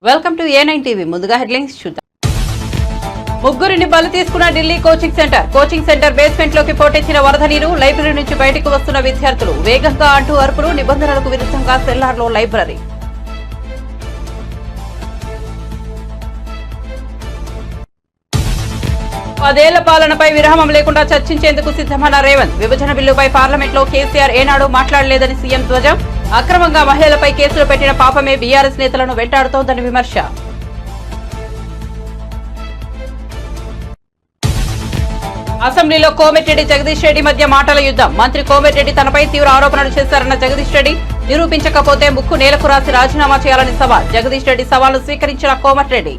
Welcome to A9 TV. ముందుగా headlines చూద్దాం. ముగ్గురిని బలి తీసుకున్న ఢిల్లీ కోచింగ్ సెంటర్ బేస్మెంట్ లోకి పోటెత్తిన వరద నీరు. లైబ్రరీ నుంచి బయటకు వస్తున్న విద్యార్థులు వేగంగా అంటూ అరుపులు. నిబంధనలకు విరుద్ధంగా సెల్లార్లో లైబ్రరీ. పదేళ్ల పాలనపై విరామం లేకుండా చర్చించేందుకు సిద్ధమన్న రేవంత్. విభజన బిల్లుపై పార్లమెంట్లో కేసీఆర్ ఏనాడు మాట్లాడలేదని సీఎం ధ్వజం. అక్రమంగా మహిళలపై కేసులు పెట్టిన పాపమే బీఆర్ఎస్ నేతలను వెంటాడుతోందని విమర్శ. అసెంబ్లీలో కోమటిరెడ్డి జగదీష్ రెడ్డి మధ్య మాటల యుద్ధం. మంత్రి కోమటిరెడ్డి తనపై తీవ్ర ఆరోపణలు చేశారన్న జగదీష్ రెడ్డి. నిరూపించకపోతే ముక్కు నేలకు రాసి రాజీనామా చేయాలని సవాల్. జగదీష్ రెడ్డి సవాల్ను స్వీకరించిన కోమటిరెడ్డి.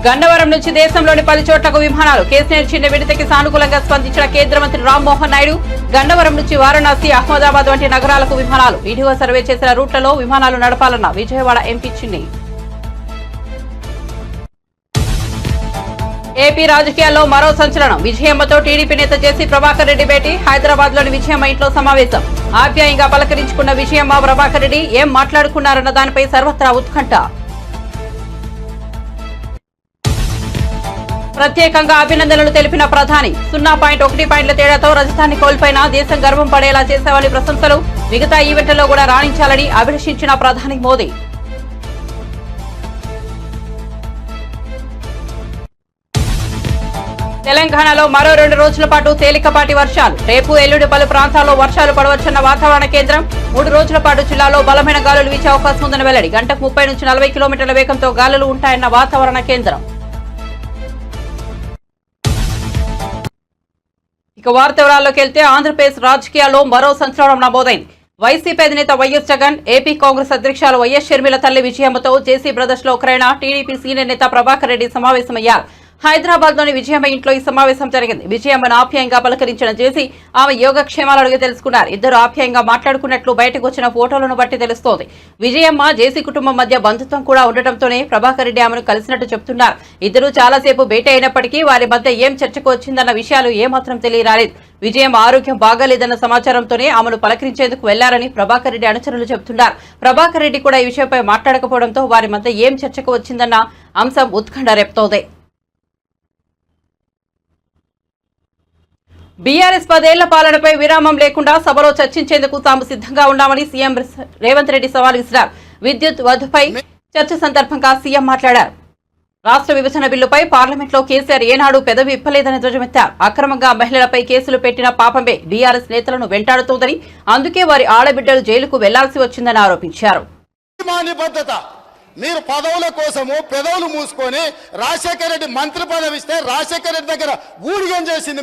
గన్నవరం నుంచి దేశంలోని 10 చోట్లకు విమానాలు. కేసీఆర్ చిన్న విడతకి సానుకూలంగా స్పందించిన కేంద్ర మంత్రి రామ్మోహన్ నాయుడు. గన్నవరం నుంచి వారణాసి, అహ్మదాబాద్ వంటి నగరాలకు విమానాలు. వీడియో సర్వే చేసిన రూట్లలో విమానాలు నడపాలన్న విజయవాడ ఎంపీ చిన్ని. ఏపీ రాజకీయాల్లో మరో సంచలనం. విజయమ్మతో టీడీపీ నేత జేసీ ప్రభాకర్ రెడ్డి భేటీ. హైదరాబాద్ లోని విజయమ్మ ఇంట్లో సమావేశం. ఆప్యాయంగా పలకరించుకున్న విజయమ్మ, ప్రభాకర్ రెడ్డి ఏం మాట్లాడుకున్నారన్న దానిపై సర్వత్రా ఉత్కంఠ. ప్రత్యేకంగా అభినందనలు తెలిపిన ప్రధాని. 0.1 పాయింట్ల తేడాతో రజతాన్ని కోల్పోయినా దేశం గర్వం పడేలా చేశామని ప్రశంసలు. మిగతా ఈవెంట్లలో కూడా రాణించాలని అభిలషించిన ప్రధాని మోదీ. తెలంగాణలో మరో 2 రోజుల పాటు తేలికపాటి వర్షాలు. రేపు ఎల్లుండి పలు ప్రాంతాల్లో వర్షాలు పడవచ్చన్న వాతావరణ కేంద్రం. 3 రోజుల పాటు జిల్లాలో బలమైన గాలులు వీచే అవకాశం ఉందని వెల్లడి. గంటకు 30 నుంచి 40 కిలోమీటర్ల వేగంతో గాలులు ఉంటాయన్న వాతావరణ కేంద్రం. ఇక వార్త వివరాల్లోకి వెళ్తే ఆంధ్రప్రదేశ్ రాజకీయాల్లో మరో సంచలనం నమోదైంది. వైసీపీ అధినేత వైఎస్ జగన్, ఏపీ కాంగ్రెస్ అధ్యక్షులు వైఎస్ షర్మిల తల్లి విజయమ్మతో జేసీ బ్రదర్స్ లో ఒకరైన టీడీపీ సీనియర్ నేత ప్రభాకర్ రెడ్డి సమావేశమయ్యారు. హైదరాబాద్ లోని విజయమ్మ ఇంట్లో ఈ సమావేశం జరిగింది. విజయమ్మను ఆప్యాయంగా పలకరించిన జేసీ ఆమె యోగక్షేమాలు అడిగి తెలుసుకున్నారు. ఇద్దరు ఆప్యాయంగా మాట్లాడుకున్నట్లు బయటకు వచ్చిన ఫోటోలను బట్టి తెలుస్తోంది. విజయమ్మ, జేసీ కుటుంబం మధ్య బంధుత్వం కూడా ఉండటంతోనే ప్రభాకర్ రెడ్డి ఆమెను కలిసినట్టు చెబుతున్నారు. ఇద్దరు చాలాసేపు భేటీ అయినప్పటికీ వారి మధ్య ఏం చర్చకు వచ్చిందన్న విషయాలు ఏమాత్రం తెలియరాలేదు. విజయమ్మ ఆరోగ్యం బాగాలేదన్న సమాచారంతోనే ఆమెను పలకరించేందుకు వెళ్లారని ప్రభాకర్ రెడ్డి అనుచరులు చెబుతున్నారు. ప్రభాకర్ రెడ్డి కూడా ఈ విషయంపై మాట్లాడకపోవడంతో వారి మధ్య ఏం చర్చకు వచ్చిందన్న అంశం ఉత్కంఠ రేపుతోంది. బీఆర్ఎస్ 10 ఏళ్ల పాలనపై విరామం లేకుండా సభలో చర్చించేందుకు తాము సిద్ధంగా ఉన్నామని సీఎం రేవంత్ రెడ్డి సవాల్ విసిరారు. విద్యుత్ వధుపై చర్చ సందర్భంగా సీఎం మాట్లాడారు. రాష్ట్ర విభజన బిల్లుపై పార్లమెంట్లో కేసీఆర్ ఏనాడు పెదవి ఇప్పలేదని ధ్వజమెత్తారు. అక్రమంగా మహిళలపై కేసులు పెట్టిన పాపమే బీఆర్ఎస్ నేతలను వెంటాడుతోందని, అందుకే వారి ఆడబిడ్డలు జైలుకు వెళ్లాల్సి వచ్చిందని ఆరోపించారు. మీరు పదవుల కోసము పెదవులు మూసుకొని రాజశేఖర రెడ్డి మంత్రి పదవి ఇస్తే రాజశేఖర రెడ్డి దగ్గర ఊడిగం చేసింది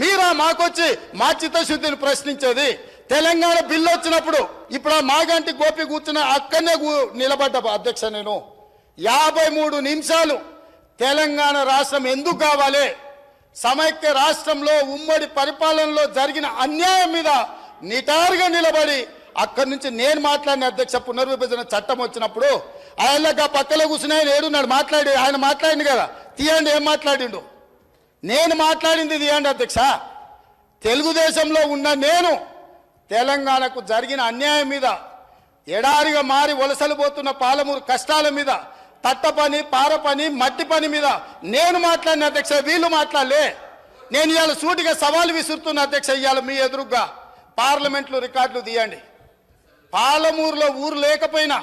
మీరా మాకొచ్చి మా చిత్తశుద్ధిని ప్రశ్నించేది. తెలంగాణ బిల్లు వచ్చినప్పుడు ఇప్పుడు మాగంటి గోపి కూర్చున్న అక్కడనే నిలబడ్డ అధ్యక్ష నేను 53 నిమిషాలు తెలంగాణ రాష్ట్రం ఎందుకు కావాలి, సమైక్య రాష్ట్రంలో ఉమ్మడి పరిపాలనలో జరిగిన అన్యాయం మీద నిటారుగా నిలబడి అక్కడి నుంచి నేను మాట్లాడిన అధ్యక్ష. పునర్విభజన చట్టం వచ్చినప్పుడు ఆయనగా పక్కలో కూర్చుని ఆయన ఏడున్నాడు ఆయన మాట్లాడింది కదా, తీయండి ఏం మాట్లాడిండు. నేను మాట్లాడింది తీయండి అధ్యక్ష. తెలుగుదేశంలో ఉన్న నేను తెలంగాణకు జరిగిన అన్యాయం మీద, ఎడారిగా మారి వలసలు పోతున్న పాలమూరు కష్టాల మీద, తట్ట పని, పార పని, మట్టి పని మీద నేను మాట్లాడిన అధ్యక్ష. వీళ్ళు మాట్లాడలే. నేను ఇవాళ సూటిగా సవాలు విసురుతున్న అధ్యక్ష. ఇవాళ మీ ఎదురుగా పార్లమెంట్లో రికార్డులు తీయండి. పాలమూరులో ఊరు లేకపోయినా,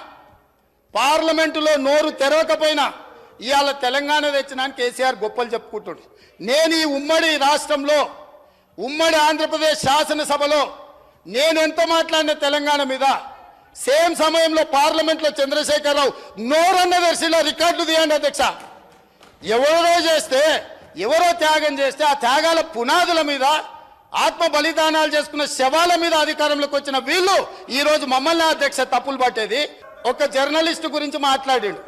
పార్లమెంటులో నోరు తెరవకపోయినా ఇవాళ తెలంగాణ తెచ్చినాను కేసీఆర్ గొప్పలు చెప్పుకుంటాడు. నేను ఈ ఉమ్మడి రాష్ట్రంలో, ఉమ్మడి ఆంధ్రప్రదేశ్ శాసనసభలో నేను ఎంత మాట్లాడిన తెలంగాణ మీద, సేమ్ సమయంలో పార్లమెంట్లో చంద్రశేఖరరావు నోరన్న దర్శిలో రికార్డులు తీయండి అధ్యక్ష. ఎవరో చేస్తే, ఎవరో త్యాగం చేస్తే ఆ త్యాగాల పునాదుల మీద, ఆత్మ బలిదానాలు చేసుకున్న శవాల మీద అధికారంలోకి వచ్చిన వీళ్ళు ఈరోజు మమ్మల్ని అధ్యక్ష తప్పులు పట్టేది. ఒక జర్నలిస్టు గురించి మాట్లాడిండు.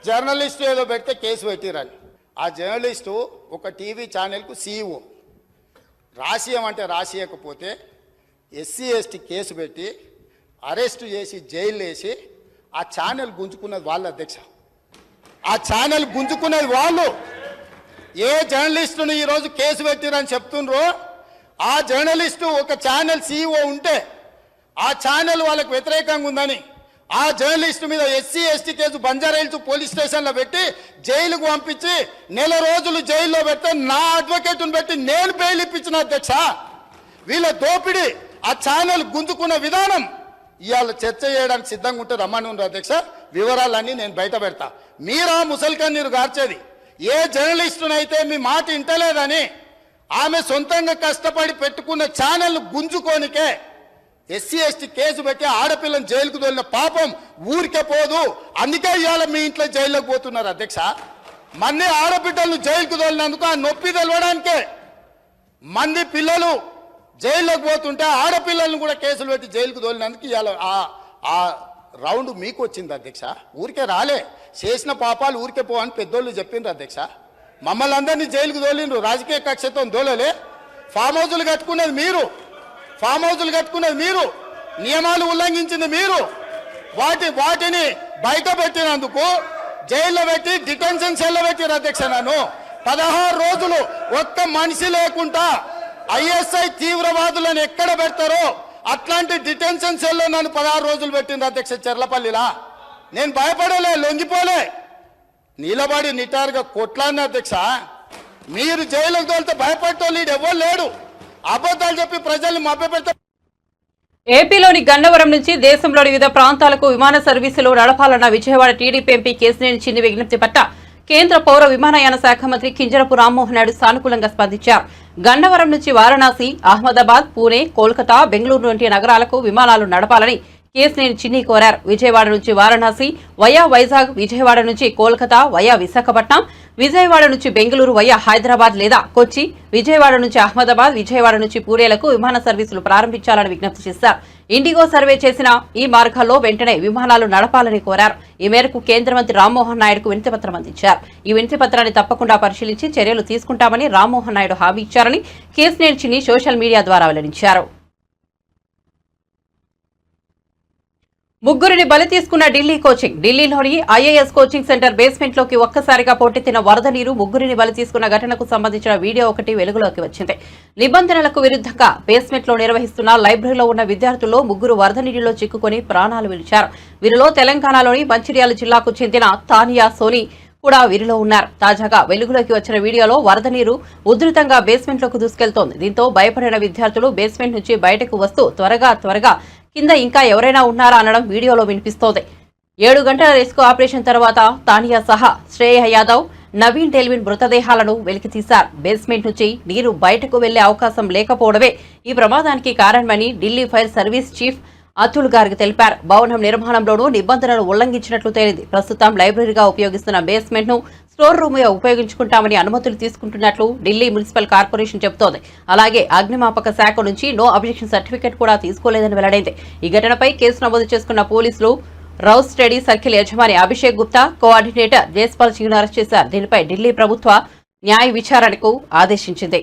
జర్నలిస్టు ఏదో పెడితే కేసు పెట్టిరని. ఆ జర్నలిస్టు ఒక టీవీ ఛానల్కు సీఈఓ. రాసియమంటే రాసియకపోతే ఎస్సీ ఎస్టీ కేసు పెట్టి అరెస్టు చేసి జైలు వేసి ఆ ఛానల్ గుంజుకున్నది వాళ్ళు అధ్యక్ష. ఆ ఛానల్ గుంజుకున్నది వాళ్ళు. ఏ జర్నలిస్టును ఈరోజు కేసు పెట్టిరని చెప్తుండ్రో ఆ జర్నలిస్టు ఒక ఛానల్ CEO ఉంటే ఆ ఛానల్ వాళ్ళకు వ్యతిరేకంగా ఉందని ఆ జర్నలిస్టు మీద SC/ST కేసు బంజారాహిల్స్ పోలీస్ స్టేషన్లో పెట్టి జైలుకు పంపించి నెల రోజులు జైల్లో పెడితే నా అడ్వకేట్ను పెట్టి నేను బెయిల్ ఇప్పించిన అధ్యక్ష. వీళ్ళ దోపిడీ ఆ ఛానల్ గుంజుకున్న విధానం ఇవాళ చర్చ చేయడానికి సిద్ధంగా ఉంటే రమ్మని ఉన్నారు అధ్యక్ష. వివరాలన్నీ నేను బయట పెడతా. మీరా ముసల్కన్నీరు గార్చేది ఏ జర్నలిస్టునైతే మీ మాట ఇంటలేదని ఆమె సొంతంగా కష్టపడి పెట్టుకున్న ఛానల్ గుంజుకోనికే SC/ST కేసు పెట్టి ఆడపిల్లని జైలుకు తోలిన పాపం ఊరికే పోదు. అందుకే ఇవాళ మీ ఇంట్లో జైల్లోకి పోతున్నారు అధ్యక్ష. మంది ఆడబిడ్డలను జైలుకు తోలినందుకు ఆ నొప్పి తెలవడానికే మంది పిల్లలు జైల్లోకి పోతుంటే ఆడపిల్లలను కూడా కేసులు పెట్టి జైలుకు తోలినందుకు ఇవాళ ఆ రౌండ్ మీకు వచ్చింది అధ్యక్ష. ఊరికే రాలే, చేసిన పాపాలు ఊరికే పో అని పెద్దోళ్ళు చెప్పిండ్రు అధ్యక్ష. మమ్మల్ని అందరినీ జైలుకు తోలిండ్రు, రాజకీయ కక్షతో దోలలే. ఫామ్ హౌజులు కట్టుకున్నది మీరు, నియమాలు ఉల్లంఘించింది మీరు. వాటిని బయట పెట్టినందుకు జైల్లో పెట్టి డిటెన్షన్ సెల్లో పెట్టిన అధ్యక్ష. నన్ను 16 రోజులు ఒక్క మనిషి లేకుండా ISI తీవ్రవాదులను ఎక్కడ పెడతారో అట్లాంటి డిటెన్షన్ సెల్లో నన్ను 16 రోజులు పెట్టింది అధ్యక్ష చెర్లపల్లిలా. నేను భయపడలే, లొంగిపోలే, నిలబడి నిటారుగా కొట్లాడిన అధ్యక్ష. మీరు జైలుకు తోలితే భయపడటోళ్ళు ఎవరు లేడు. అబద్ధాలు చెప్పి ప్రజల్ని మభ్యపెడతారు. ఏపీలోని గన్నవరం నుంచి దేశంలోని వివిధ ప్రాంతాలకు విమాన సర్వీసులు నడపాలన్న విజయవాడ టీడీపీ ఎంపీ కేశినేని చిన్ని విజ్ఞప్తి పట్ల కేంద్ర పౌర విమానయాన శాఖ మంత్రి కింజరపు రామ్మోహన్ నాయుడు సానుకూలంగా స్పందించారు. గన్నవరం నుంచి వారణాసి, అహ్మదాబాద్, పూణే, కోల్కతా, బెంగళూరు వంటి నగరాలకు విమానాలు నడపాలని కేశినేని చిన్ని కోరారు. విజయవాడ నుంచి వారణాసి వయా వైజాగ్, విజయవాడ నుంచి కోల్కతా వయా విశాఖపట్నం, విజయవాడ నుంచి బెంగళూరు వయా హైదరాబాద్ లేదా కొచ్చి, విజయవాడ నుంచి అహ్మదాబాద్, విజయవాడ నుంచి పూణేలకు విమాన సర్వీసులు ప్రారంభించాలని విజ్ఞప్తి చేశారు. ఇండిగో సర్వే చేసిన ఈ మార్గాల్లో వెంటనే విమానాలు నడపాలని కోరారు. ఈ మేరకు కేంద్ర మంత్రి రామ్మోహన్ నాయుడుకు వినతిపత్రం అందించారు. ఈ వినతిపత్రాన్ని తప్పకుండా పరిశీలించి చర్యలు తీసుకుంటామని రామ్మోహన్ నాయుడు హామీ ఇచ్చారని కేశినేని చిన్ని సోషల్ మీడియా ద్వారా వెల్లడించారు. ముగ్గురిని బలి తీసుకున్న ఢిల్లీ కోచింగ్. ఢిల్లీలోని IAS కోచింగ్ సెంటర్ బేస్మెంట్ లోకి ఒక్కసారిగా పోటెత్తిన వరద నీరు ముగ్గురిని బలి తీసుకున్న ఘటనకు సంబంధించిన వీడియో ఒకటి వెలుగులోకి వచ్చింది. నిబంధనలకు విరుద్ధంగా బేస్మెంట్ లో నిర్వహిస్తున్న లైబ్రరీలో ఉన్న విద్యార్థుల్లో ముగ్గురు వరద నీటిలో చిక్కుకుని ప్రాణాలు విడిచారు. వీరిలో తెలంగాణలోని మంచిర్యాల జిల్లాకు చెందిన తానియా సోని కూడా వీరిలో ఉన్నారు. తాజాగా వెలుగులోకి వచ్చిన వీడియోలో వరద నీరు ఉధృతంగా బేస్మెంట్ లోకి దూసుకెళ్తోంది. దీంతో భయపడిన విద్యార్థులు బేస్మెంట్ నుంచి బయటకు వస్తూ త్వరగా కింద ఇంకా ఎవరైనా ఉన్నారా అనడం వీడియోలో వినిపిస్తోంది. 7 గంటల రెస్క్యూ ఆపరేషన్ తర్వాత తానియా సహా శ్రేయ యాదవ్, నవీన్ టెల్విన్ మృతదేహాలను వెలికితీశారు. బేస్మెంట్ నుంచి నీరు బయటకు వెళ్లే అవకాశం లేకపోవడమే ఈ ప్రమాదానికి కారణమని Delhi fire service chief Atul Garg తెలిపారు. భవనం నిర్మాణంలోనూ నిబంధనలు ఉల్లంఘించినట్లు తేలింది. ప్రస్తుతం లైబ్రరీగా ఉపయోగిస్తున్న బేస్మెంట్ ను స్టోర్ రూమ్ గా ఉపయోగించుకుంటామని అనుమతులు తీసుకుంటున్నట్లు ఢిల్లీ మున్సిపల్ కార్పొరేషన్ చెబుతోంది. అలాగే అగ్నిమాపక శాఖ నుంచి నో అబ్జెక్షన్ సర్టిఫికెట్ కూడా తీసుకోలేదని వెల్లడైంది. ఈ ఘటనపై కేసు నమోదు చేసుకున్న పోలీసులు రౌస్ స్టడీ సర్కిల్ యజమాని అభిషేక్ గుప్తా, కోఆర్డినేటర్ జేస్పాల్ సింగ్ ను అరెస్ట్ చేశారు. దీనిపై ఢిల్లీ ప్రభుత్వ న్యాయ విచారణకు ఆదేశించింది.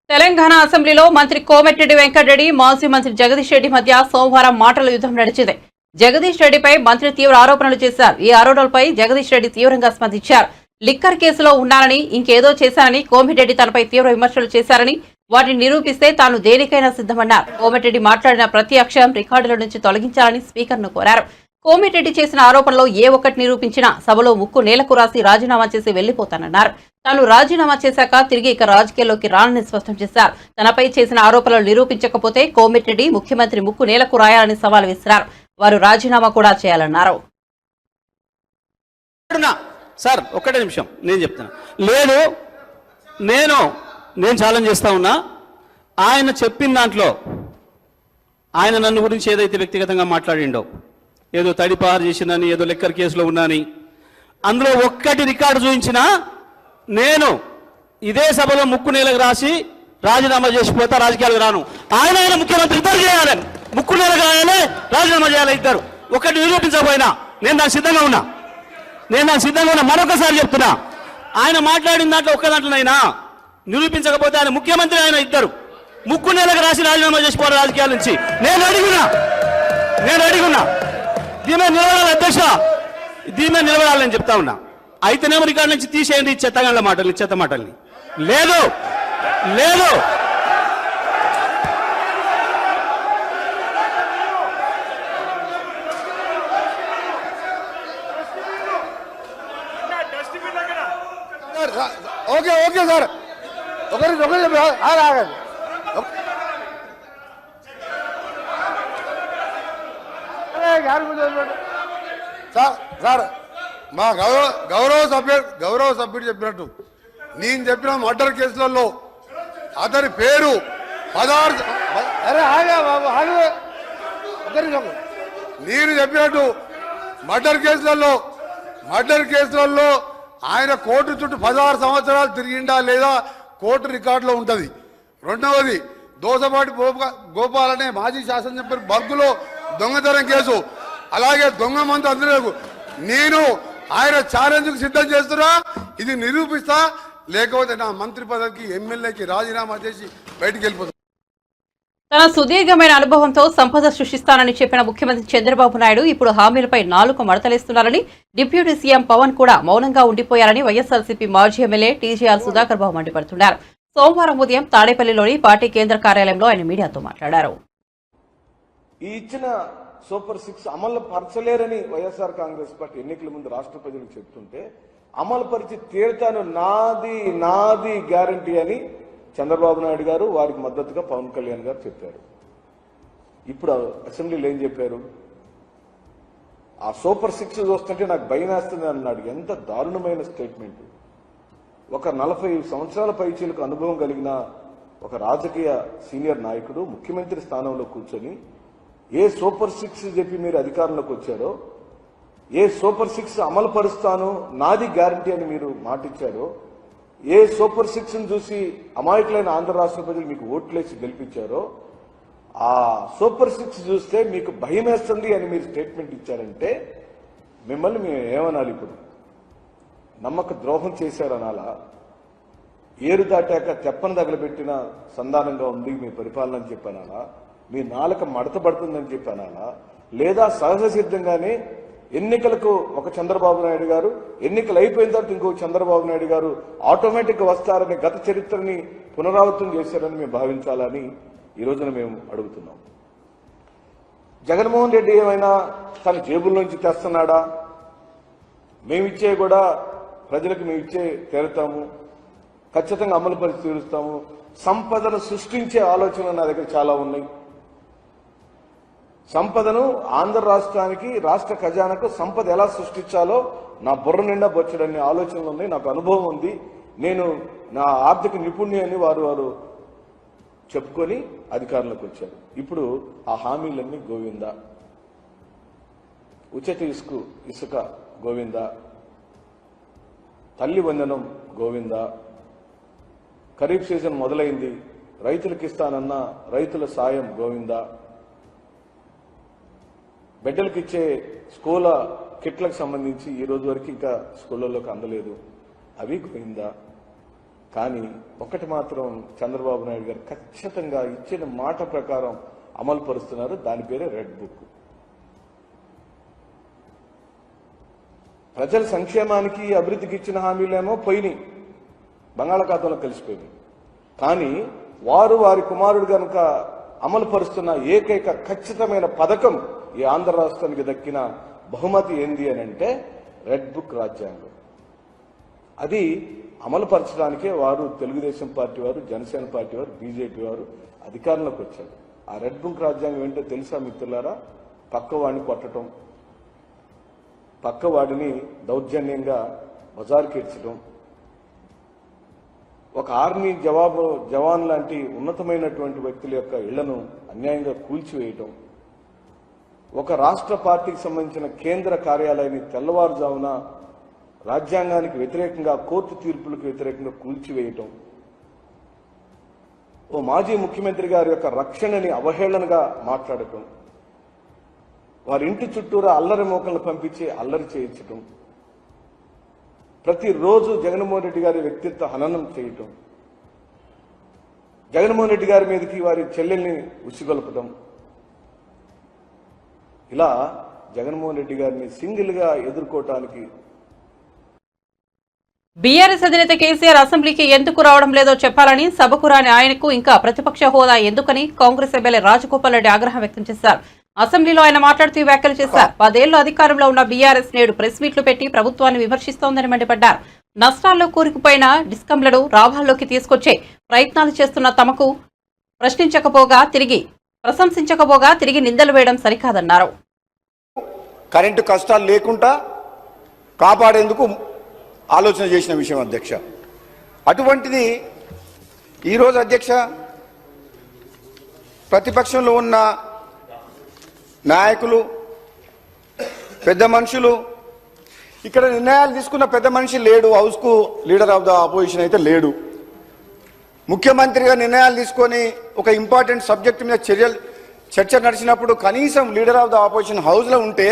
తెలంగాణ అసెంబ్లీలో మంత్రి కోమటిరెడ్డి వెంకటరెడ్డి, మాజీ మంత్రి జగదీష్ రెడ్డి మధ్య సోమవారం మాటల యుద్ధం నడిచింది. జగదీష్ రెడ్డిపై మంత్రి తీవ్ర ఆరోపణలు చేశారు. ఈ ఆరోపణలపై జగదీష్ రెడ్డి తీవ్రంగా స్పందించారు. లిక్కర్ కేసులో ఉన్నానని, ఇంకేదో చేశానని కోమటిరెడ్డి తనపై తీవ్ర విమర్శలు చేశారని, వాటిని నిరూపిస్తే తాను దేనికైనా సిద్ధమన్నారు. కోమటిరెడ్డి మాట్లాడిన ప్రతి అక్షరం రికార్డుల నుంచి తొలగించాలని స్పీకర్ను కోరారు. కోమటిరెడ్డి చేసిన ఆరోపణలో ఏ ఒక్కటి నిరూపించినా సభలో ముక్కు నేలకు రాసి రాజీనామా చేసి వెళ్లిపోతానన్నారు. తాను రాజీనామా చేశాక తిరిగి ఇక రాజకీయాల్లోకి రానని స్పష్టం చేశారు. తనపై చేసిన ఆరోపణలు నిరూపించకపోతే కోమటిరెడ్డి ముఖ్యమంత్రి ముక్కు నేలకు రాయాలని సవాల్ విసిరారు. వారు రాజీనామా కూడా చేయాలన్నారు. సార్ ఒక్కటే నిమిషం నేను చెప్తాను. లేదు నేను ఛాలెంజ్ చేస్తా ఉన్నా. ఆయన చెప్పిన దాంట్లో ఆయన నన్ను గురించి ఏదైతే వ్యక్తిగతంగా మాట్లాడిండో, ఏదో తడిపారు చేసినని, ఏదో లెక్కర్ కేసులో ఉన్నాని, అందులో ఒక్కటి రికార్డు చూపించినా నేను ఇదే సభలో ముక్కు నేలకు రాసి రాజీనామా చేసిపోతా, రాజకీయాలకు రాను. ఆయన ముఖ్యమంత్రి ఇద్దరు చేయాలని, ముక్కు నేలకు రాయాలి, రాజీనామా చేయాలి ఇద్దరు. ఒకటి నిరూపించకపోయినా నేను దానికి సిద్ధంగా ఉన్నా. మరొకసారి చెప్తున్నా, ఆయన మాట్లాడిన దాంట్లో ఒక్క దాంట్లోనైనా నిరూపించకపోతే ఆయన ముఖ్యమంత్రి, ఆయన ఇద్దరు ముక్కు నెలకు రాసి రాజీనామా చేసిపోవాలి రాజకీయాల నుంచి. నేను అడిగున్నా దీని మీద నిలబడాలి అధ్యక్ష, దీని మీద నిలబడాలని చెప్తా ఉన్నా. అయితేనేమో రికార్డు నుంచి తీసేయండి చెత్తగండ్ల మాటల్ని, చెత్త మాటల్ని. లేదు ఓకే సార్, ఒకరి ఆగండి. సార్ మా గౌరవ సభ్యుడు చెప్పినట్టు, నేను చెప్పిన మర్డర్ కేసులలో అతని పేరు 16. నేను చెప్పినట్టు మర్డర్ కేసులలో ఆయన కోర్టు చుట్టూ 16 సంవత్సరాలు తిరిగిండా లేదా కోర్టు రికార్డులో ఉంటుంది. రెండవది దోసపాటి గోపాల్ అనే మాజీ శాసనసభ్యుడు బర్గులో దొంగతనం కేసు, అలాగే దొంగ మందు అందరూ. నేను ఆయన ఛాలెంజ్కు సిద్ధం చేస్తున్నా, ఇది నిరూపిస్తా, లేకపోతే నా మంత్రి పదవికి ఎమ్మెల్యేకి రాజీనామా చేసి బయటికి వెళ్ళిపోతా. తన సుదీర్ఘమైన అనుభవంతో సంపద సృష్టిస్తానని చెప్పిన ముఖ్యమంత్రి చంద్రబాబు నాయుడు ఇప్పుడు హామీలపై నాలుగు మడతలేస్తున్నారని డిప్యూటీ సీఎం పవన్ కూడా మౌనంగా ఉండిపోయారని వైఎస్ఆర్సీపీ మాజీ ఎమ్మెల్యే టీజీఆర్ సుధాకర్ బాబు మండిపడుతున్నారు. సోమవారం ఉదయం తాడేపల్లిలోని పార్టీ కేంద్ర కార్యాలయంలో ఆయన మీడియాతో మాట్లాడారు. ఈ ఇచ్చిన సూపర్ 6 అమలు పరచలేరని వైఎస్ఆర్ కాంగ్రెస్ పార్టీ ఎన్నికల ముందు రాష్ట్ర ప్రజలకు చెప్తుంటే, అమలు పరిచి తీరుతాను నాది గ్యారంటీ అని చంద్రబాబు నాయుడు గారు, వారికి మద్దతుగా పవన్ కళ్యాణ్ గారు చెప్పారు. ఇప్పుడు అసెంబ్లీలో ఏం చెప్పారు? ఆ సూపర్ 6 చూస్తుంటే నాకు భయం వేస్తుంది అన్నాడు. ఎంత దారుణమైన స్టేట్మెంట్! ఒక 40 సంవత్సరాల పైచీలకు అనుభవం కలిగిన ఒక రాజకీయ సీనియర్ నాయకుడు ముఖ్యమంత్రి స్థానంలో కూర్చొని ఏ సూపర్ 6 చెప్పి మీరు అధికారంలోకి వచ్చారో, ఏ సూపర్ 6 అమలు పరుస్తాను నాది గ్యారంటీ అని మీరు మాటిచ్చారో, ఏ సూపర్ 6ను చూసి అమాయకులైన ఆంధ్ర రాష్ట్ర ప్రజలు మీకు ఓట్లేసి గెలిపించారో, ఆ సూపర్ 6 చూస్తే మీకు భయం వేస్తుంది అని మీరు స్టేట్మెంట్ ఇచ్చారంటే మిమ్మల్ని మేము ఏమనాలి? ఇప్పుడు నమ్మక ద్రోహం చేశారనాలా? ఏరు దాటాక తెప్పను తగలబెట్టిన సంధానంగా ఉంది మీ పరిపాలన అని చెప్పానాలా? మీ నాలుక మడతపడుతుందని చెప్పానాలా? లేదా సహజ సిద్ధంగానే ఎన్నికలకు ఒక చంద్రబాబు నాయుడు గారు, ఎన్నికలు అయిపోయిన తర్వాత ఇంకొక చంద్రబాబు నాయుడు గారు ఆటోమేటిక్గా వస్తారని గత చరిత్రని పునరావృతం చేశారని మేము భావించాలని ఈ రోజున మేము అడుగుతున్నాం. జగన్మోహన్ రెడ్డి ఏమైనా తన జేబుల్లోంచి తెస్తున్నాడా? మేమిచ్చే కూడా ప్రజలకు మేమిచ్చే తీరుతాము, ఖచ్చితంగా అమలు పరిచి తీరుస్తాము. సంపదను సృష్టించే ఆలోచనలు నా దగ్గర చాలా ఉన్నాయి. సంపదను ఆంధ్ర రాష్ట్రానికి, రాష్ట్ర ఖజానాకు సంపద ఎలా సృష్టించాలో నా బుర్ర నిండా బొచ్చడన్ని ఆలోచనలు ఉన్నాయి, నాకు అనుభవం ఉంది. నేను నా ఆర్థిక నిపుణ్యాన్ని వారు చెప్పుకొని అధికారంలోకి వచ్చారు. ఇప్పుడు ఆ హామీలన్నీ గోవిందా, ఉచిత ఇసుక గోవిందా, తల్లి వందనం గోవిందా, ఖరీఫ్ సీజన్ మొదలైంది, రైతులకు ఇస్తానన్న రైతుల సాయం గోవిందా, బిడ్డలకు ఇచ్చే స్కూల్ కిట్లకు సంబంధించి ఈ రోజు వరకు ఇంకా స్కూళ్ళలోకి అందలేదు, అవి గోవిందా. కానీ ఒకటి మాత్రం చంద్రబాబు నాయుడు గారు ఖచ్చితంగా ఇచ్చిన మాట ప్రకారం అమలు పరుస్తున్నారు, దాని పేరే రెడ్ బుక్. ప్రజల సంక్షేమానికి, అభివృద్ధికి ఇచ్చిన హామీలేమో పోయినాయి, బంగాళాఖాతంలో కలిసిపోయినాయి. కానీ వారి కుమారుడు కనుక అమలు పరుస్తున్న ఏకైక ఖచ్చితమైన పథకం ఈ ఆంధ్ర రాష్ట్రానికి దక్కిన బహుమతి ఏంది అని అంటే రెడ్ బుక్ రాజ్యాంగం. అది అమలు పరచడానికే వారు తెలుగుదేశం పార్టీ వారు, జనసేన పార్టీ వారు, బీజేపీ వారు అధికారంలోకి వచ్చారు. ఆ రెడ్ బుక్ రాజ్యాంగం ఏంటో తెలుసా మిత్రులారా? పక్కవాడిని కొట్టడం, పక్కవాడిని దౌర్జన్యంగా బజారుకి ఇడ్చడం, ఒక ఆర్మీ జవాన్ లాంటి ఉన్నతమైనటువంటి వ్యక్తుల యొక్క ఇళ్లను అన్యాయంగా కూల్చివేయటం, ఒక రాష్ట్ర పార్టీకి సంబంధించిన కేంద్ర కార్యాలయాన్ని తెల్లవారుజామున రాజ్యాంగానికి వ్యతిరేకంగా, కోర్టు తీర్పులకు వ్యతిరేకంగా కూల్చివేయటం, ఓ మాజీ ముఖ్యమంత్రి గారి యొక్క రక్షణని అవహేళనగా మాట్లాడటం, వారి ఇంటి చుట్టూరా అల్లరి మోకలను పంపించి అల్లరి చేయించటం, ప్రతిరోజు జగన్మోహన్ రెడ్డి గారి వ్యక్తిత్వ హననం చేయటం, జగన్మోహన్ రెడ్డి గారి మీదకి వారి చెల్లెల్ని ఉసిగొల్పడం, ఇలా జగన్మోహన్ రెడ్డి గారిని సింగిల్ గా ఎదుర్కోవటానికి బీఆర్ఎస్ అధినేత కేసీఆర్ అసెంబ్లీకి ఎందుకు రావడం లేదో చెప్పాలని, సభకు రాని ఆయనకు ఇంకా ప్రతిపక్ష హోదా ఎందుకని కాంగ్రెస్ ఎమ్మెల్యే రాజగోపాల్ రెడ్డి ఆగ్రహం వ్యక్తం చేశారు. అసెంబ్లీలో ఆయన మాట్లాడుతూ వ్యాఖ్యలు చేశారు. 10 ఏళ్లు అధికారంలో ఉన్న బీఆర్ఎస్ నేడు ప్రెస్ మీట్లు పెట్టి ప్రభుత్వాన్ని విమర్శిస్తోందని మండిపడ్డారు. నష్టాల్లో కూరుకుపోయిన డిస్కంలను లాభాల్లోకి తీసుకొచ్చే ప్రయత్నాలు చేస్తున్న తమకు ప్రశంసించకపోగా తిరిగి నిందలు వేయడం సరికాదన్నారు. కరెంటు కష్టాలు లేకుండా కాపాడేందుకు ఆలోచన చేసిన విషయం అధ్యక్ష. అటువంటిది ఈరోజు అధ్యక్ష ప్రతిపక్షంలో ఉన్న నాయకులు, పెద్ద మనుషులు, ఇక్కడ నిర్ణయాలు తీసుకున్న పెద్ద మనిషి లేడు, హౌస్కు లీడర్ ఆఫ్ ద అపోజిషన్ అయితే లేడు. ముఖ్యమంత్రిగా నిర్ణయాలు తీసుకొని ఒక ఇంపార్టెంట్ సబ్జెక్ట్ మీద చర్చ నడిచినప్పుడు కనీసం లీడర్ ఆఫ్ ద అపోజిషన్ హౌస్లో ఉంటే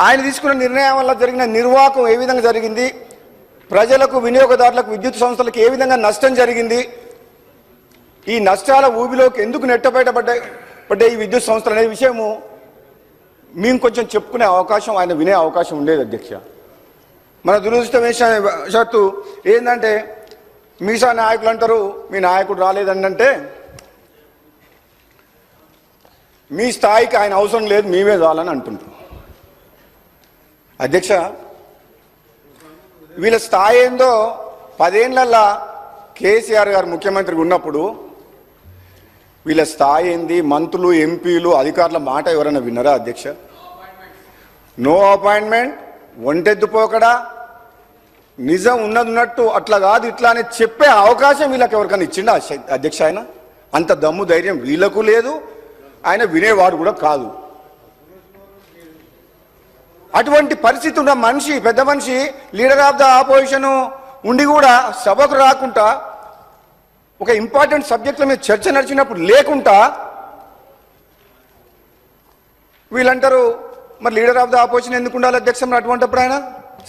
ఆయన తీసుకున్న నిర్ణయం వల్ల జరిగిన నిర్వాహకం ఏ విధంగా జరిగింది, ప్రజలకు, వినియోగదారులకు, విద్యుత్ సంస్థలకు ఏ విధంగా నష్టం జరిగింది, ఈ నష్టాల ఊబిలోకి ఎందుకు నెట్టబయటపడ్డాయి ఈ విద్యుత్ సంస్థలు అనే విషయము మేము కొంచెం చెప్పుకునే అవకాశం, ఆయన వినే అవకాశం ఉండేది అధ్యక్ష. మన దురదృష్టవశాత్తు ఏంటంటే మీసా నాయకులు అంటారు మీ నాయకుడు రాలేదంటే మీ స్థాయికి ఆయన అవసరం లేదు, మేమే చాలని అంటుంటారు. అధ్యక్ష వీళ్ళ స్థాయి ఏందో 10 ఏళ్లల్లా కేసీఆర్ గారు ముఖ్యమంత్రిగా ఉన్నప్పుడు వీళ్ళ స్థాయి ఏంది, మంత్రులు, ఎంపీలు, అధికారుల మాట ఎవరైనా విన్నారా అధ్యక్ష? నో అపాయింట్మెంట్, ఒంటెద్దుపోకడా, నిజం ఉన్నట్టు అట్లా కాదు ఇట్లా అని చెప్పే అవకాశం వీళ్ళకి ఎవరికైనా ఇచ్చిండా అధ్యక్ష? ఆయన అంత దమ్ము ధైర్యం వీళ్ళకు లేదు, ఆయన వినేవాడు కూడా కాదు. అటువంటి పరిస్థితి ఉన్న మనిషి, పెద్ద మనిషి, లీడర్ ఆఫ్ ద ఆపోజిషన్ ఉండి కూడా సభకు రాకుండా ఒక ఇంపార్టెంట్ సబ్జెక్టుల మీద చర్చ నడిచినప్పుడు లేకుండా వీళ్ళంటారు మరి లీడర్ ఆఫ్ ద ఆపోజిషన్ ఎందుకు ఉండాలి అధ్యక్షం? అటువంటిప్పుడు ఆయన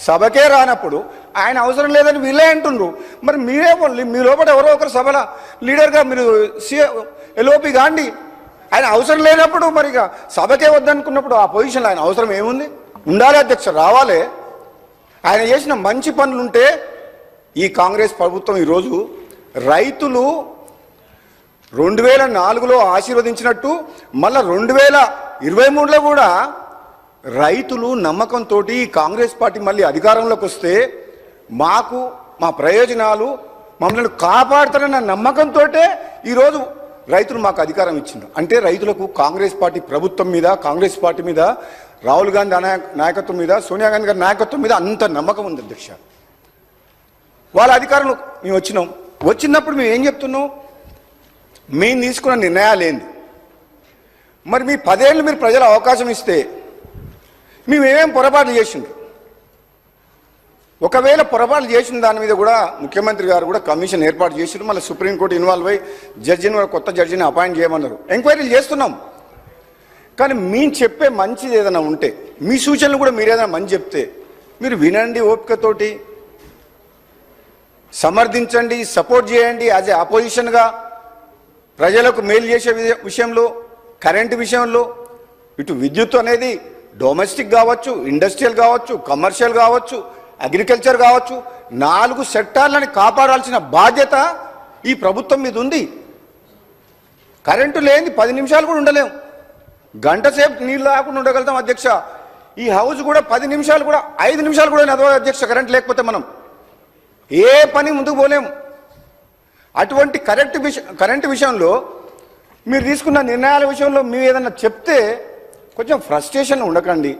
సభకే రానప్పుడు ఆయన అవసరం లేదని వీళ్ళే అంటుండ్రు. మరి మీరే మీ లోపల ఎవరో ఒకరు సభలో లీడర్గా మీరు ఎల్ఓపి కాండి. ఆయన అవసరం లేనప్పుడు మరి ఇక సభకే వద్దనుకున్నప్పుడు ఆ పొజిషన్లో ఆయన అవసరం ఏముంది? ఉండాలి అధ్యక్ష, రావాలి. ఆయన చేసిన మంచి పనులుంటే ఈ కాంగ్రెస్ ప్రభుత్వం ఈరోజు రైతులు 2004లో ఆశీర్వదించినట్టు మళ్ళా 2023లో కూడా రైతులు నమ్మకంతో ఈ కాంగ్రెస్ పార్టీ మళ్ళీ అధికారంలోకి వస్తే మాకు మా ప్రయోజనాలు మమ్మల్ని కాపాడుతారన్న నమ్మకంతో ఈరోజు రైతులు మాకు అధికారం ఇచ్చిండ్రు. అంటే రైతులకు కాంగ్రెస్ పార్టీ ప్రభుత్వం మీద, కాంగ్రెస్ పార్టీ మీద, రాహుల్ గాంధీ నాయకత్వం మీద, సోనియా గాంధీ గారి నాయకత్వం మీద అంత నమ్మకం ఉంది అధ్యక్ష. వాళ్ళ అధికారంలో మేము వచ్చినప్పుడు మేము ఏం చెప్తున్నాం? మేము తీసుకున్న నిర్ణయాలు ఏంది? మరి మీ 10 ఏళ్ళు మీరు ప్రజల అవకాశం ఇస్తే మేమేమేం పొరపాట్లు చేసిండ్రు? ఒకవేళ పొరపాట్లు చేసిన దాని మీద కూడా ముఖ్యమంత్రి గారు కూడా కమిషన్ ఏర్పాటు చేసిండ్రు. మళ్ళీ సుప్రీంకోర్టు ఇన్వాల్వ్ అయ్యి జడ్జిని, కొత్త జడ్జిని అపాయింట్ చేయమన్నారు. ఎంక్వైరీలు చేస్తున్నాం. కానీ మేము చెప్పే మంచిది ఏదైనా ఉంటే, మీ సూచనలు కూడా మీరు ఏదైనా మంచి చెప్తే మీరు వినండి, ఓపికతోటి సమర్థించండి, సపోర్ట్ చేయండి. యాజ్ ఏ అపోజిషన్గా ప్రజలకు మేలు చేసే విషయంలో, కరెంటు విషయంలో, ఇటు విద్యుత్ అనేది డొమెస్టిక్ కావచ్చు, ఇండస్ట్రియల్ కావచ్చు, కమర్షియల్ కావచ్చు, అగ్రికల్చర్ కావచ్చు, 4 సెక్టార్లని కాపాడాల్సిన బాధ్యత ఈ ప్రభుత్వం మీద ఉంది. కరెంటు లేని 10 నిమిషాలు కూడా ఉండలేము. గంట సేపు నీళ్ళు లేకుండా ఉండగలుగుతాం అధ్యక్ష. ఈ హౌస్ కూడా 10 నిమిషాలు కూడా, 5 నిమిషాలు కూడా నడవదు అధ్యక్ష. కరెంట్ లేకపోతే మనం ఏ పని ముందుకు పోలేము. అటువంటి కరెంటు విషయంలో మీరు తీసుకున్న నిర్ణయాల విషయంలో మీరు ఏదన్నా చెప్తే కొంచెం ఫ్రస్ట్రేషన్ ఉండకండి.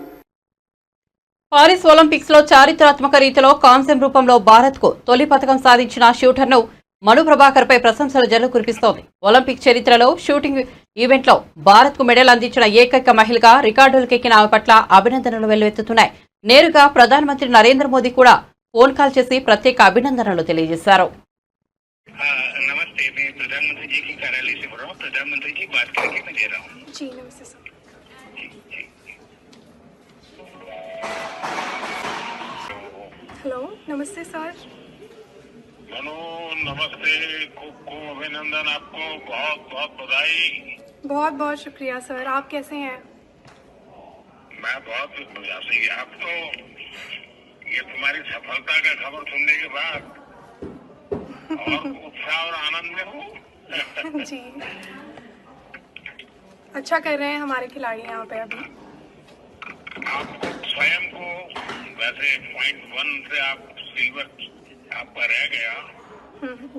పారిస్ ఒలింపిక్స్ లో చారిత్రాత్మక రీతిలో కాంస్యం రూపంలో భారత్ కు తొలి పథకం సాధించిన షూటర్ ను మను ప్రభాకర్ పై ప్రశంసలు జల్లు కురిపిస్తోంది. ఒలింపిక్ చరిత్రలో షూటింగ్ ఈవెంట్ లో భారత్ కు మెడల్ అందించిన ఏకైక మహిళగా రికార్డులకెక్కిన ఆమె పట్ల అభినందనలు వెల్లువెత్తుతున్నాయి. నేరుగా ప్రధానమంత్రి నరేంద్ర మోదీ కూడా ఫోన్ కాల్ చేసి ప్రత్యేక అభినందనలు తెలియజేశారు. नमस्ते, मैं प्रधानमंत्री जी की कार्यालय से बोल रहा हूँ. प्रधानमंत्री जी बात करके मैं दे रहा हूँ. जी नमस्ते सर. हेलो नमस्ते सर. मनु नमस्ते, खूब खूब अभिनंदन, आपको बहुत बहुत बधाई। बहुत बहुत शुक्रिया सर। आप कैसे हैं? मैं बहुत बढ़िया से। आप तो ये तुम्हारी सफलता का खबर सुनने के बाद और उत्साह और आनंद में हूँ। जी, अच्छा कर रहे हैं हमारे खिलाड़ी यहाँ पे अभी। आप स्वयं को वैसे .1 से आप सिल्वर आपका रह गया,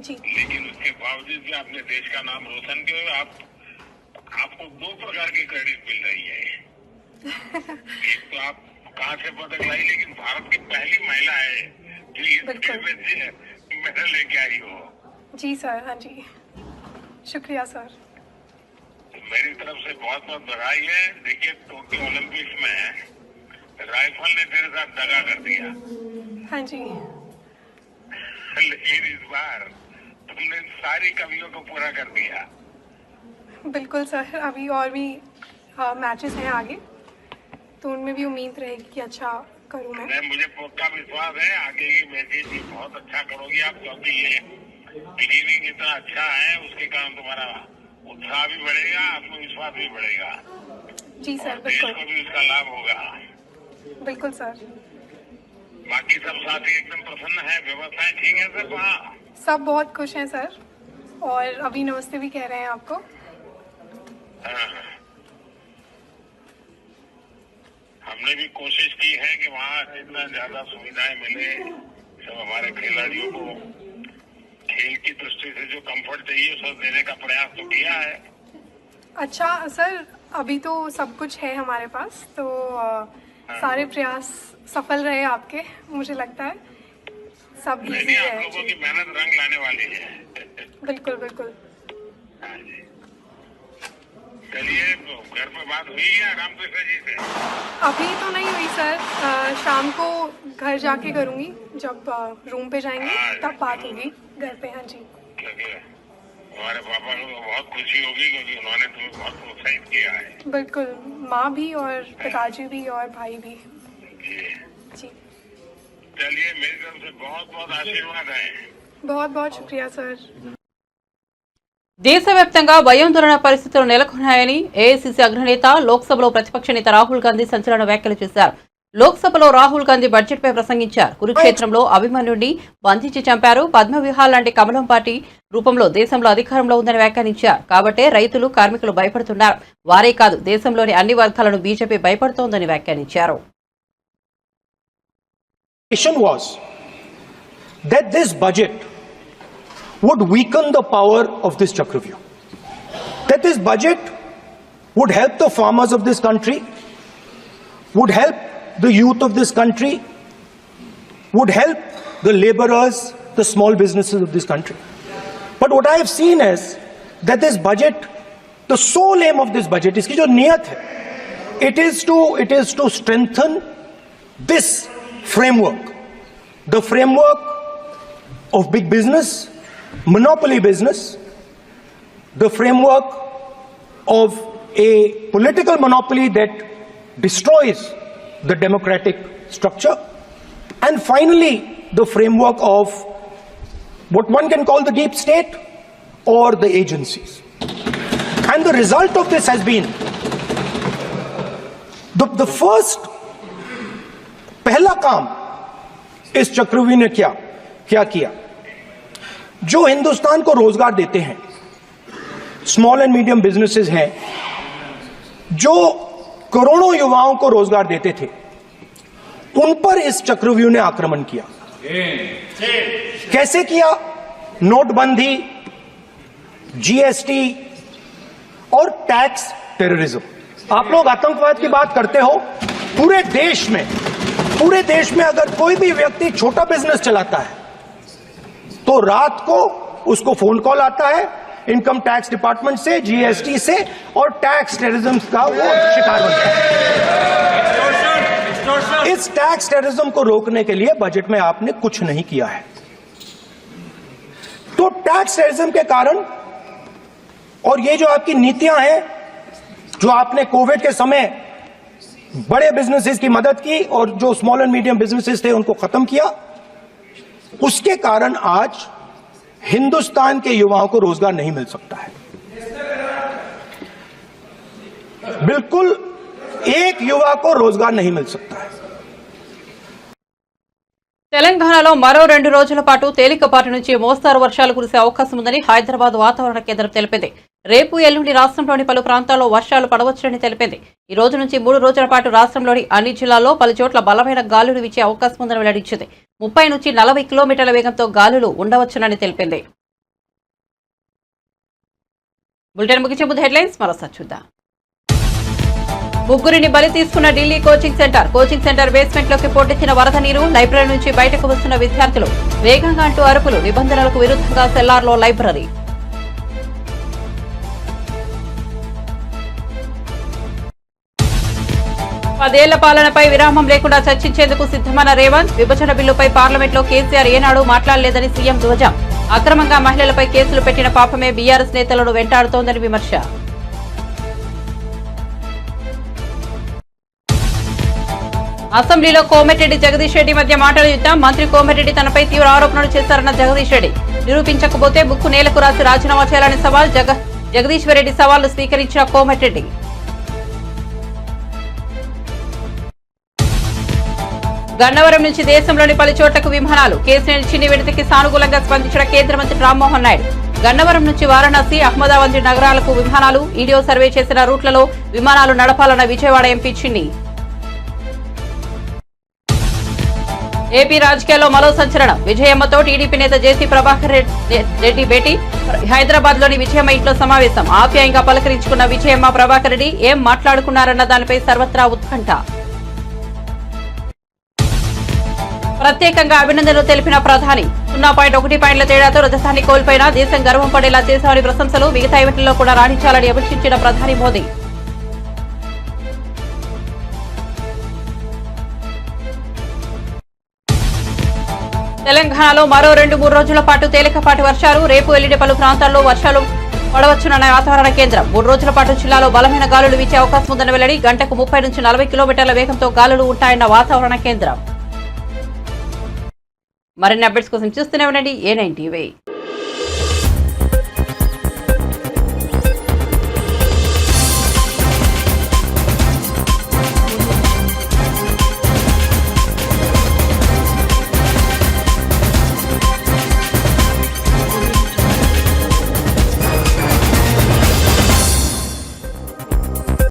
जी लेकिन उसके बावजूद भी आपने देश का नाम रोशन किया। आपको 2 प्रकार की क्रेडिट मिल रही है। एक तो आप कहाँ से पदक लाई, लेकिन भारत की पहली महिला है जो इस खेल में मेडल लेके आई हो। जी सर। हाँ जी, शुक्रिया सर। मेरी तरफ से बहुत बहुत बधाई है। देखिए, टोक्यो ओलंपिक्स में राइफल ने तेरे साथ दगा कर दिया। हाँ जी, लेकिन इस बार तुमने सारी कमियों को पूरा कर दिया। बिल्कुल सर। अभी और भी मैचेस हैं आगे, तो उनमें भी उम्मीद रहेगी कि अच्छा करूँ मैं। मुझे पक्का विश्वास है आगे की मैचेस भी बहुत अच्छा करोगी आप, क्योंकि ये बिगिनिंग इतना अच्छा है, उसके कारण तुम्हारा उत्साह भी बढ़ेगा, आत्मविश्वास भी बढ़ेगा। जी सर, देश बिल्कुल को भी उसका लाभ होगा। बिल्कुल सर। बाकी सब साथी एकदम प्रसन्न है, व्यवस्थाएं ठीक है सर वहाँ? सब बहुत खुश हैं सर, और अभी नमस्ते भी कह रहे हैं आपको। हाँ। हमने भी कोशिश की है कि वहाँ जितना ज्यादा सुविधाएं मिले सब हमारे खिलाड़ियों को, खेल की दृष्टि से जो कंफर्ट चाहिए सब देने का प्रयास तो किया है। अच्छा सर, अभी तो सब कुछ है हमारे पास, तो सारे प्रयास सफल रहे आपके, मुझे लगता है सब इजी है। आप लोगों की मेहनत रंग लाने वाली है। बिल्कुल बिल्कुल। हाँ जी। चलिए, घर में बात हुई है रामकृष्ण जी से? अभी तो नहीं हुई सर, शाम को घर जाके करूँगी, जब रूम पे जाएंगे तब बात होगी घर पे। हाँ जी। हमारे पापा को बहुत खुशी होगी, क्योंकि उन्होंने तुम्हें बहुत प्रोत्साहित किया है। बिल्कुल, माँ भी और पिताजी भी और भाई भी। जी। चलिए, मेरी तरफ से बहुत बहुत आशीर्वाद है। बहुत बहुत शुक्रिया सर। దేశవ్యాప్తంగా భయాందోళన పరిస్థితులు నెలకొన్నాయని ఏఐసీసీ అగ్రనేత లోక్సభలో ప్రతిపక్ష నేత రాహుల్ గాంధీ సంచలన వ్యాఖ్యలు చేశారు. లోక్సభలో రాహుల్ గాంధీ బడ్జెట్పై ప్రసంగించారు. కురుక్షేత్రంలో అభిమన్యుడిని బంధించి చంపారు. పద్మవిహార్ లాంటి కమలం పార్టీ రూపంలో దేశంలో అధికారంలో ఉందని వ్యాఖ్యానించారు. కాబట్టే రైతులు, కార్మికులు భయపడుతున్నారు. వారే కాదు, దేశంలోని అన్ని వర్గాలను బీజేపీ భయపడుతోందని వ్యాఖ్యానించారు. was that this budget would weaken the power of this Chakravyuh. That this budget would help the farmers of this country, would help the youth of this country, would help the laborers, the small businesses of this country. But what I have seen is that this budget, the sole aim of this budget, iski jo niyat hai, it is to strengthen this framework, the framework of big business, monopoly business, the framework of a political monopoly that destroys the democratic structure, and finally the framework of what one can call the deep state or the agencies. And the result of this has been the first पहला काम इस चक्रव्यूह ने क्या किया, जो हिंदुस्तान को रोजगार देते हैं, स्मॉल एंड मीडियम बिजनेसेस हैं, जो करोड़ों युवाओं को रोजगार देते थे, उन पर इस चक्रव्यूह ने आक्रमण किया। कैसे किया? नोटबंदी, जीएसटी और टैक्स टेररिज्म। आप लोग आतंकवाद की बात करते हो, पूरे देश में अगर कोई भी व्यक्ति छोटा बिजनेस चलाता है तो रात को उसको फोन कॉल आता है इनकम टैक्स डिपार्टमेंट से, जीएसटी से, और टैक्स टेररिज्म का वो शिकार बनता है। इस टैक्स टेररिज्म को रोकने के लिए बजट में आपने कुछ नहीं किया है। तो टैक्स टेररिज्म के कारण और ये जो आपकी नीतियां हैं, जो आपने कोविड के समय बड़े बिजनेसेस की मदद की और जो स्मॉल एंड मीडियम बिजनेसेस थे उनको खत्म किया, उसके कारण आज हिंदुस्तान के युवाओं को रोजगार नहीं मिल सकता है। बिल्कुल एक युवा को रोजगार नहीं मिल सकता है। తెలంగాణలో మరో 2 రోజుల పాటు తేలికపాటి నుంచి మోస్తారు వర్షాలు కురిసే అవకాశం ఉందని హైదరాబాద్ వాతావరణ కేంద్రం తెలిపింది. రేపు ఎల్లుండి రాష్ట్రంలోని పలు ప్రాంతాల్లో వర్షాలు పడవచ్చని తెలిపింది. ఈ రోజు నుంచి 3 రోజుల పాటు రాష్ట్రంలోని అన్ని జిల్లాల్లో పలు చోట్ల బలమైన గాలులు వీచే అవకాశం ఉందని వెల్లడించింది. 30 నుంచి 40 కిలోమీటర్ల వేగంతో గాలులు ఉండవచ్చునని తెలిపింది. బులెటిన్ ముగించే ముందు హెడ్లైన్స్ మరోసారి చూద్దాం. ముగ్గురిని బలి తీసుకున్న ఢిల్లీ కోచింగ్ సెంటర్ బేస్మెంట్ లోకి పొట్టెత్తిన వరద నీరు, లైబ్రరీ నుంచి బయటకు వస్తున్న విద్యార్థులు, వేగంగా అంటూ అరుపులు, నిబంధనలకు విరుద్ధంగా సెల్లార్లో లైబ్రరీ. పదేళ్ల పాలనపై విరామం లేకుండా చర్చించేందుకు సిద్ధమన్న రేవంత్, విభజన బిల్లుపై పార్లమెంట్లో కేసీఆర్ ఏనాడు మాట్లాడలేదని సీఎం ధ్వజం. అక్రమంగా మహిళలపై కేసులు పెట్టిన పాపమే బీఆర్ఎస్ నేతలను వెంటాడుతోందని విమర్శ. అసెంబ్లీలో కోమటిరెడ్డి జగదీష్ రెడ్డి మధ్య మాటల యుద్ధం. మంత్రి కోమటిరెడ్డి తనపై తీవ్ర ఆరోపణలు చేశారన్న జగదీష్ రెడ్డి. నిరూపించకపోతే ముక్కు నేలకు రాసి రాజీనామా చేయాలని సవాల్. జగదీశ్వర్ రెడ్డి సవాళ్లు స్వీకరించిన కోమటిరెడ్డి. గన్నవరం నుంచి దేశంలోని పలు చోట్లకు విమానాలు. కేసీఆర్ చిన్ని విడతకి సానుకూలంగా స్పందించిన కేంద్ర మంత్రి రామ్మోహన్ నాయుడు. గన్నవరం నుంచి వారణాసి, అహ్మదాబాద్ నగరాలకు విమానాలు. ఈడీఓ సర్వే చేసిన రూట్లలో విమానాలు నడపాలన్న విజయవాడ ఎంపీ చిన్ని. ఏపీ రాజకీయాల్లో మరో సంచలనం. విజయమ్మతో టీడీపీ నేత జేసీ ప్రభాకర్ రెడ్డి భేటీ. హైదరాబాద్ లోని విజయమ్మ ఇంట్లో సమావేశం. ఆప్యాయంగా పలకరించుకున్న విజయమ్మ, ప్రభాకర్ రెడ్డి ఏం మాట్లాడుకున్నారన్న దానిపై సర్వత్రా ఉత్కంఠ. ప్రత్యేకంగా అభినందనలు తెలిపిన ప్రధాని. 0.1 పాయింట్ల తేడాతో రజతాన్ని కోల్పోయినా దేశం గర్వం పడేలా చేశామని ప్రశంసలు. మిగతా ఈవెంట్లలో కూడా రాణించాలని అభిషించిన ప్రధాని మోదీ. తెలంగాణలో మరో 2-3 రోజుల పాటు తేలికపాటి వర్షాలు. రేపు ఎల్లుండి పలు ప్రాంతాల్లో వర్షాలు పడవచ్చునన్న వాతావరణ కేంద్రం. 3 రోజుల పాటు జిల్లాలో బలమైన గాలులు వీచే అవకాశం ఉందని వెల్లడి. గంటకు 30 నుంచి 40 కిలోమీటర్ల వేగంతో గాలులు ఉంటాయన్న వాతావరణ కేంద్రం. మరిన్ని అప్డేట్స్ కోసం చూస్తూనే ఉండండి A9 TV.